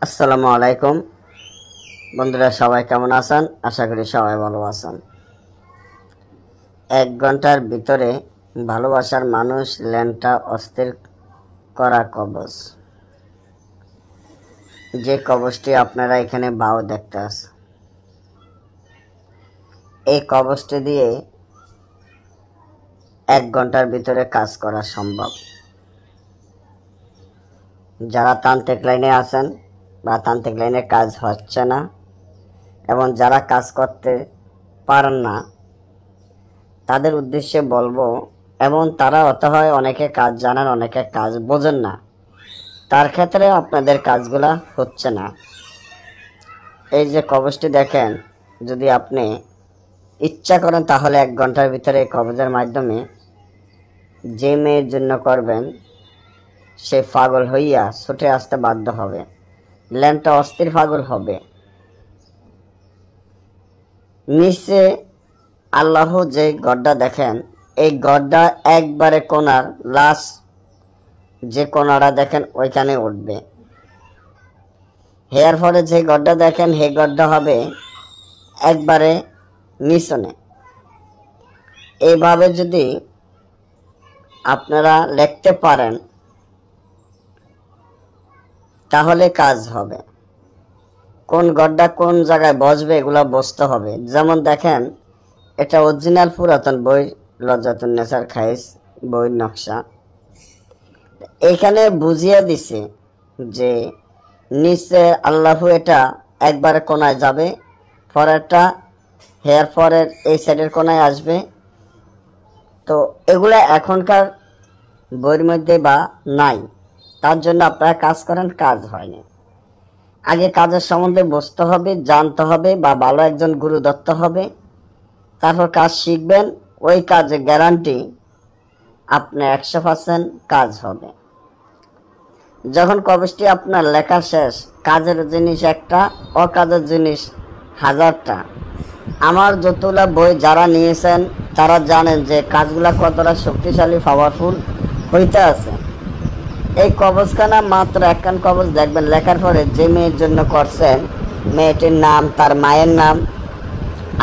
আসসালামু আলাইকুম বন্ধুরা, সবাই কেমন আছেন? আশা করি সবাই ভালো আছেন। 1 ঘন্টার ভিতরে ভালোবাসার মানুষ ল্যান্ডটা অস্থির করা কবজ। যে কবজটি আপনারা এখানে বাও দেখতে আছেন, এই কবজটি দিয়ে 1 ঘন্টার ভিতরে কাজ করা সম্ভব। যারা তান্ত্রিক লাইনে আছেন বা তান্ত্রিক লাইনে কাজ হচ্ছে না এবং যারা কাজ করতে পারেন না, তাদের উদ্দেশ্যে বলবো, এবং তারা হয় অনেকে কাজ জানেন, অনেকে কাজ বোঝেন না, তার ক্ষেত্রে আপনাদের কাজগুলা হচ্ছে না। এই যে কবজটি দেখেন, যদি আপনি ইচ্ছা করেন তাহলে 1 ঘন্টার ভিতরে এই কবজের মাধ্যমে যে মেয়ের জন্য করবেন সে পাগল হইয়া ছুটে আসতে বাধ্য হবে, ল্যান্ডটা অস্থির পাগল হবে। নিচে আল্লাহ যে গড্ডা দেখেন, এই গড্ডা একবারে কোনার লাস্ট যে কোনাটা দেখেন ওইখানে উঠবে। হেয়ার পরে যে গড্ডা দেখেন হে গড্ডা হবে একবারে নিচনে। এইভাবে যদি আপনারা লিখতে পারেন তাহলে কাজ হবে। কোন গড্ডা কোন জায়গায় বসবে এগুলো বুঝতে হবে। যেমন দেখেন, এটা অরিজিনাল পুরাতন বই, লজ্জাতুন নেসার খাইস বইয়ের নকশা। এখানে বুঝিয়ে দিছে যে নিচে আল্লাহু এটা একবারে কোনায় যাবে, পরেরটা হেয়ার পরের এই সাইডের কোনায় আসবে। তো এগুলা এখনকার বইয়ের মধ্যে বা নাই, তার জন্য আপনারা কাজ করেন, কাজ হয়নি। আগে কাজের সম্বন্ধে বুঝতে হবে, জানতে হবে, বা ভালো একজন গুরু ধরতে হবে, তারপর কাজ শিখবেন। ওই কাজে গ্যারান্টি আপনি 100% কাজ হবে। যখন কবজটি আপনার লেখা শেষ, কাজের জিনিস একটা, অকাজের জিনিস 1000টা। আমার যতগুলা বই যারা নিয়েছেন তারা জানেন যে কাজগুলা কতটা শক্তিশালী, পাওয়ারফুল হইতে আছে। এই কবজখানা মাত্র একখান কবজ দেখবেন, লেখার পরে যে মেয়ের জন্য করছেন মেয়েটির নাম, তার মায়ের নাম,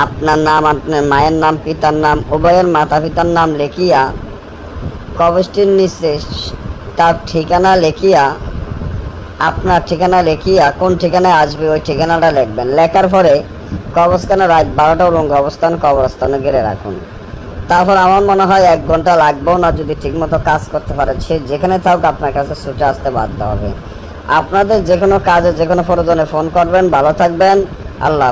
আপনার নাম, আপনার মায়ের নাম, পিতার নাম, উভয়ের মাতা পিতার নাম লিখিয়া কবজটির নিচে তার ঠিকানা লিখিয়া, আপনার ঠিকানা লিখিয়া কোন ঠিকানায় আসবে ওই ঠিকানাটা লিখবেন। লেখার পরে কবজখানা রাত 12টা উলঙ্গ অবস্থান কবরস্থানে ঘিরে রাখুন। তারপর আমার মনে হয় 1 ঘন্টা লাগবেও না। যদি ঠিকমতো কাজ করতে পারে, সে যেখানে থাকুক আপনার কাছে ছুটে আসতে বাধ্য হবে। আপনাদের যে কোনো কাজে যে কোনো প্রয়োজনে ফোন করবেন। ভালো থাকবেন। আল্লাহ।